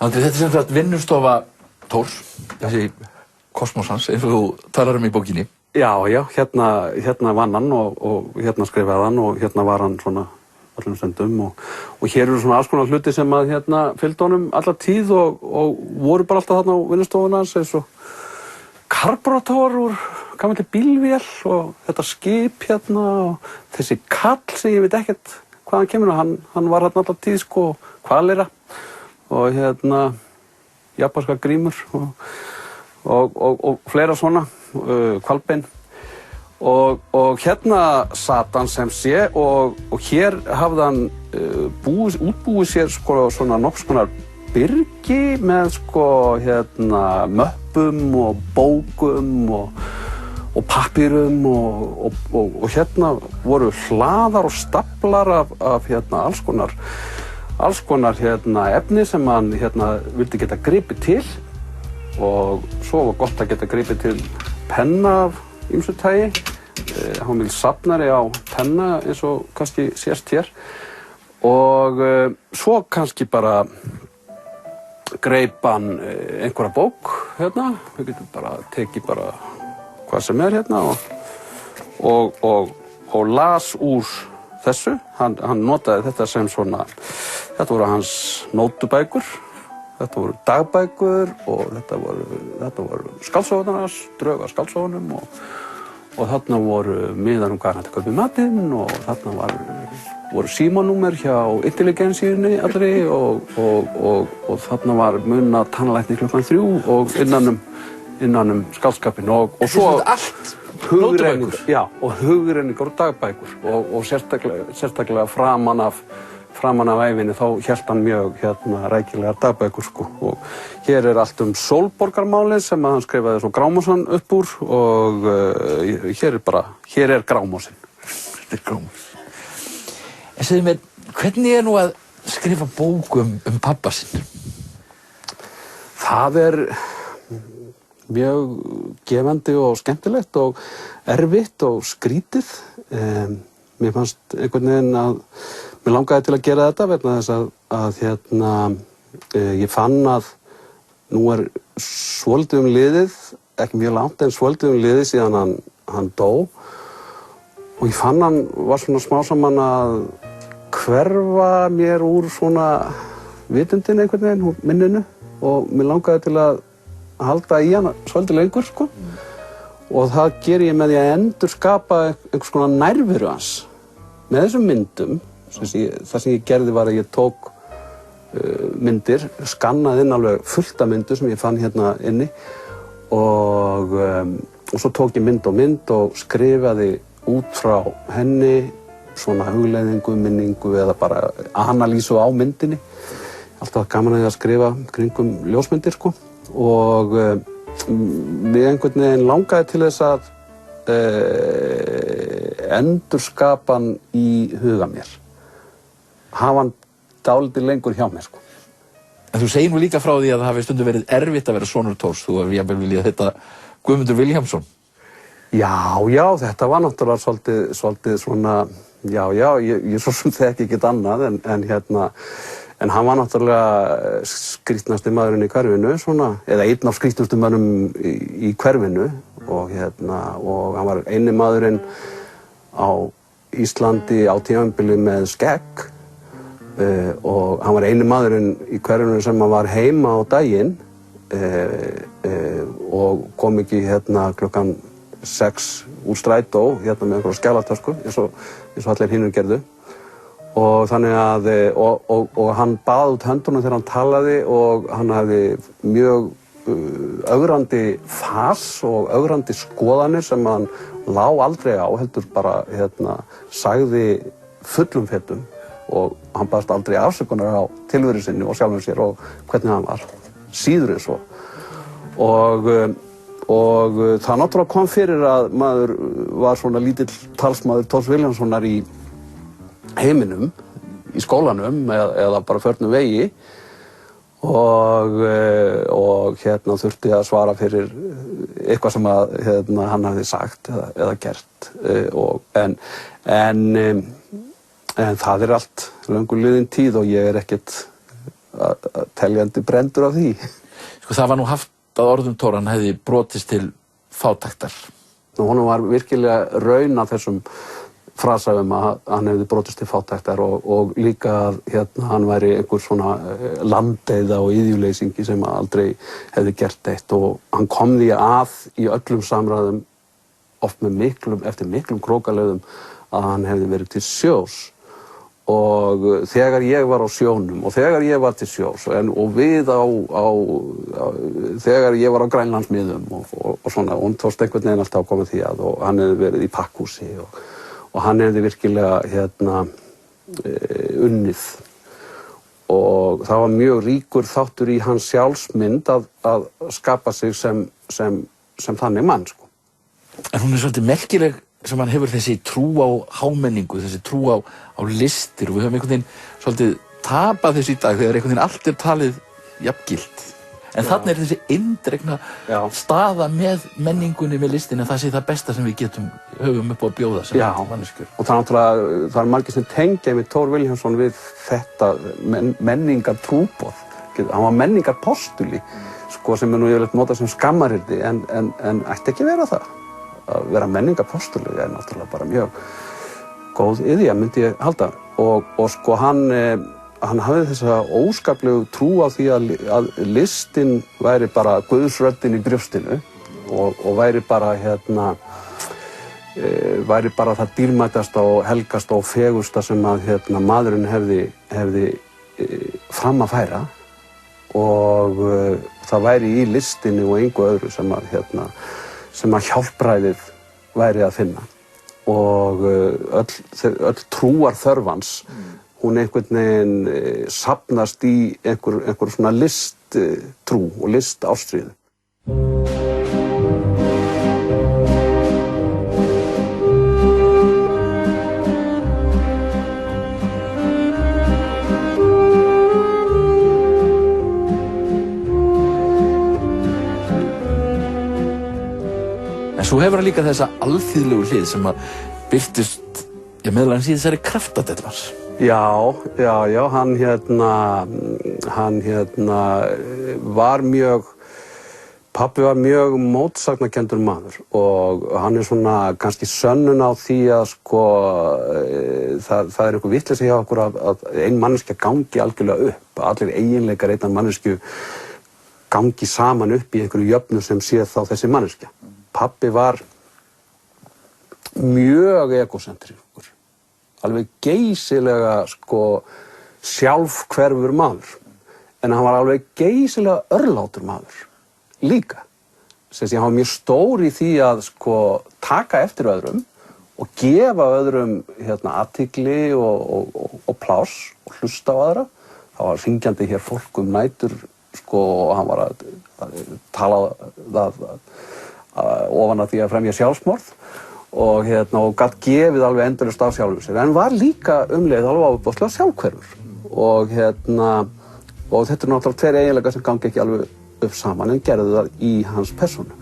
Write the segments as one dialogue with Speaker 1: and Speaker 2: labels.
Speaker 1: Andri, þetta sem sagt vinnustofa Thors, þessi kosmos hans, eins og þú talar í bókinni.
Speaker 2: Já, hérna vann hann og hérna skrifaði hann og hérna var hann svona öllum stundum og hér eru svona alls konar hluti sem að fylgdu honum alla tíð og voru bara alltaf þarna á vinnustofuna hans eins og karbúrator úr gamalli bílvél og þetta skip hérna og þessi kall sem ég veit ekkert hvaðan kemur og hann var hérna alla tíð sko hvalera og japanska grímur og fleira svona hvalbein og hérna sat hann sem sé og hér hafði hann útbúið sér sko svona nokks konar byrgi með sko möppum og bókum og pappírum og hérna voru hlaðar og staflar af alls konar efni sem hann vildi geta gripið til og svo var gott að geta gripið til penna af ýmsu tagi. Hann vil safnari á penna eins og kannski sést hér og svo kannski bara greip hann einhverja bók hérna, við getum bara tekið bara hvað sem hérna og las úr þessu. Hann notaði þetta sem svona, þetta voru hans nótubækur, þetta voru dagbækur og þetta voru skáldsögurnar hans, drög að skáldsögunum og þarna voru miðar hvað hann ætti að kaupa í matinn og þarna voru símanúmer hjá intelligensíunni allri og þarna var munna tannlækni klukkan 3 og innan skáldskapinn og svo
Speaker 1: allt nótubækur.
Speaker 2: Já, og hugrenningar og dagbækur og sérstaklega framan af ævinni þá hélt hann mjög rækilegar dagbækur sko og hér allt Sólborgarmálið sem að hann skrifaði svo Grámósan upp úr og hér er Grámósinn.
Speaker 1: Þetta er Grámós. En segðu mér, hvernig nú að skrifa bók pabba sinn?
Speaker 2: Það mjög gefandi og skemmtilegt og erfitt og skrítið. Mér fannst einhvern veginn að mér langaði til að gera þetta vegna þess að ég fann að nú svolítið liðið, ekki mjög langt en svolítið liðið síðan hann dó og ég fann hann var svona smá saman að hverfa mér úr svona vitundin einhvern veginn, úr minninu og mér langaði til að halda í hann svolítið lengur sko og það geri ég með því að endurskapa einhvers konar nærveru hans með þessum myndum. Það sem ég gerði var að ég tók myndir, skannaði inn alveg fullt af myndu sem ég fann hérna inni og svo tók ég mynd og skrifaði út frá henni svona hugleiðingu, minningu eða bara analýsu á myndinni. Alltaf gaman að skrifa kringum ljósmyndir sko og mig einhvern veginn langaði til þess að endurskapa hann í huga mér. Hafa hann dálítið lengur hjá mér sko.
Speaker 1: En þú segir nú líka frá því að það hafi stundum verið erfitt að vera sonur Thors. Þú hefur jafnvel viljað heita Guðmundur Vilhjálmsson.
Speaker 2: Já, þetta var náttúrulega svolítið svona, ég svo sem þekki ekkert annað en hann var náttúrulega skrýtnasti maðurinn í hverfinu svona, eða einn af skrýtnustu mönnum í hverfinu og hann var eini maðurinn á Íslandi á tímabili með skegg og hann var eini maðurinn í hverfinu sem var heima á daginn og kom ekki klukkan 6 úr strætó með einhverja skjálatösku eins og allir hinir gerðu og þannig að og hann bað út höndunum þegar hann talaði og hann hafði mjög ögrandi fas og ögrandi skoðanir sem hann lá aldrei á heldur bara sagði fullum fetum og hann baðst aldrei afsökunar á tilveru sinni og sjálfum sér og hvernig hann var síður en svo og það náttúrulega kom fyrir að maður var svona lítill talsmaður Thors Vilhjálmssonar í heiminum, í skólanum eða bara förnum vegi og þurfti að svara fyrir eitthvað sem hann hafði sagt eða gert en það allt löngu liðin tíð og ég ekkert teljandi brendur af því.
Speaker 1: Sko það var nú haft að orðum Thor, hann hefði brotist til fátæktar.
Speaker 2: Honum var virkilega raun af þessum frasa að hann hefði brotist til fátæktar og líka að hann væri einhver svona landeyða og iðjuleysingi sem aldrei hefði gert eitt, og hann kom því að í öllum samræðum oft með eftir miklum krókaleiðum að hann hefði verið til sjós. Og þegar ég var á sjónum og þegar ég var til sjós og við þegar ég var á Grænlandsmiðum og svona, og hún tókst einhvern veginn alltaf að koma því að, og hann hefði verið í pakkhúsi og hann hefði virkilega unnið, og það var mjög ríkur þáttur í hans sjálfsmynd að skapa sig sem þannig mann, sko.
Speaker 1: En hún svolítið merkileg sem hann hefur þessi trú á hámenningu, þessi trú á listir, og við höfum einhvern veginn svolítið tapað þessu í dag þegar einhvern veginn allt talið jafngilt. En þarna þessi eindregna staða með menningunni, með listinni, að það sé það besta sem við höfum upp á að bjóða sem manneskjur. Og
Speaker 2: það margir sem tengja með Thor Vilhjálmsson við þetta menningartrúboð. Hann var menningarpostuli, sko, sem nú yfirleitt notað sem skammaryrði, en ætti ekki að vera það. Að vera menningarpostuli er náttúrulega bara mjög góð iðja, myndi ég halda. Og sko hann hafði þessa óskaplegu trú á því að listin væri bara guðsröddin í brjóstinu og væri bara það dýrmætasta og helgasta og fegursta sem að maðurinn hefði fram að færa, og það væri í listinni og engu öðru sem að hjálpræðið væri að finna, og öll trúarþörf hans, hún einhvern veginn safnast í einhver svona listtrú og listástríðu.
Speaker 1: Svo hefur hann líka þessa alþýðlegu hlið sem að birtist meðal annars í þessari Kraftadellu.
Speaker 2: Já, hann var mjög, pabbi var mjög mótsagnakenndur maður, og hann svona kannski sönnun á því að sko það er einhver vitleysa hjá okkur að ein manneskja gangi algjörlega upp, allir eiginleikar einnar manneskju gangi saman upp í einhverju jöfnu sem sé þá þessi manneskja. Pabbi var mjög egósentrískur, alveg geysilega sko sjálfhverfur maður, en hann var alveg geysilega örlátur maður líka. Hann var mjög stór í því að sko taka eftir öðrum og gefa öðrum athygli og pláss og hlusta á aðra. Það var hringjandi hér fólk nætur sko, og hann var að tala það ofan að því að fremja sjálfsmorð og gat gefið alveg endalaust af sjálfum sér, en var líka leið alveg ábúðslega sjálfhverfur, og þetta er náttúrulega tveir eiginleikar sem gangi ekki alveg upp saman, en gerðu það í hans persónu.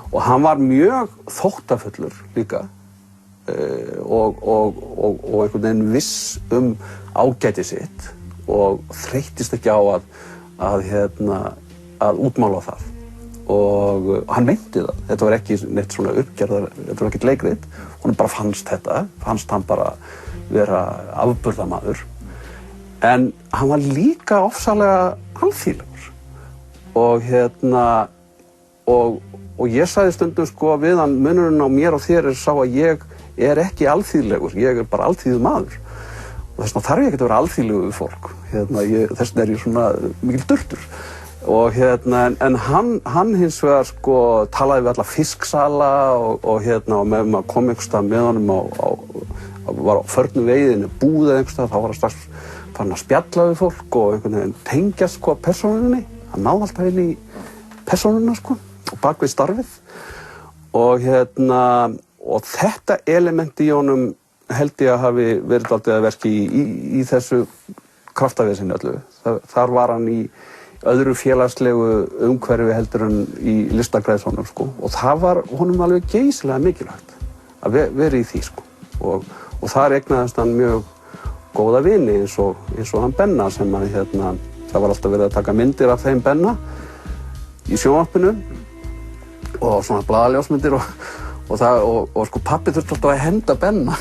Speaker 2: Og hann var mjög þóttafullur líka, og einhvern veginn viss ágæti sitt og þreyttist ekki á að útmála það. Og hann meinti það. Þetta var ekki neitt svona uppgerðar, þetta var ekkert leikrit. Honum bara fannst hann bara vera afburðamaður. En hann var líka ofsalega alþýðlegur. Og ég sagði stundum sko við hann, munurinn á mér og þér sá að ég er ekki alþýðlegur, ég er bara alþýðu maður. Og þess vegna þarf ég ekki að vera alþýðlegur við fólk. Þess vegna er ég svona mikil dultur. En hann hins vegar sko talaði við alla fisksala og með maður kom einhvers stað með honum var á förnu veiðinu búð eða einhvers stað, þá var hann strax farin að spjalla við fólk og einhvern veginn tengjast sko persónunni. Hann náði alltaf inn í persónuna sko og bak við starfið, og þetta element í honum held ég að hafi verið dálítið að verki í þessu kraftavesinni öllu. Þar var hann í öðru félagslegu umhverfi heldur en í listagræðshónum sko, og það var honum alveg geysilega mikilvægt að vera í því sko, og þar eignaðist hann mjög góða vini eins og hann Benna sem það var alltaf verið að taka myndir af þeim Benna í sjónvarpinu og svona blaðaljósmyndir og sko pabbi þurfti alltaf að henda Benna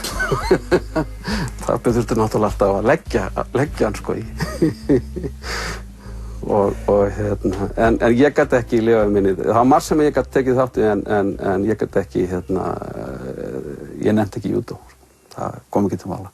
Speaker 2: pabbi þurfti náttúrulega alltaf að leggja hann sko í en ég gæti ekki lifað minni, það var margt sem ég gæti tekið þátt í en ég gæti ekki ég nefndi ekki júdó, það kom ekki til mála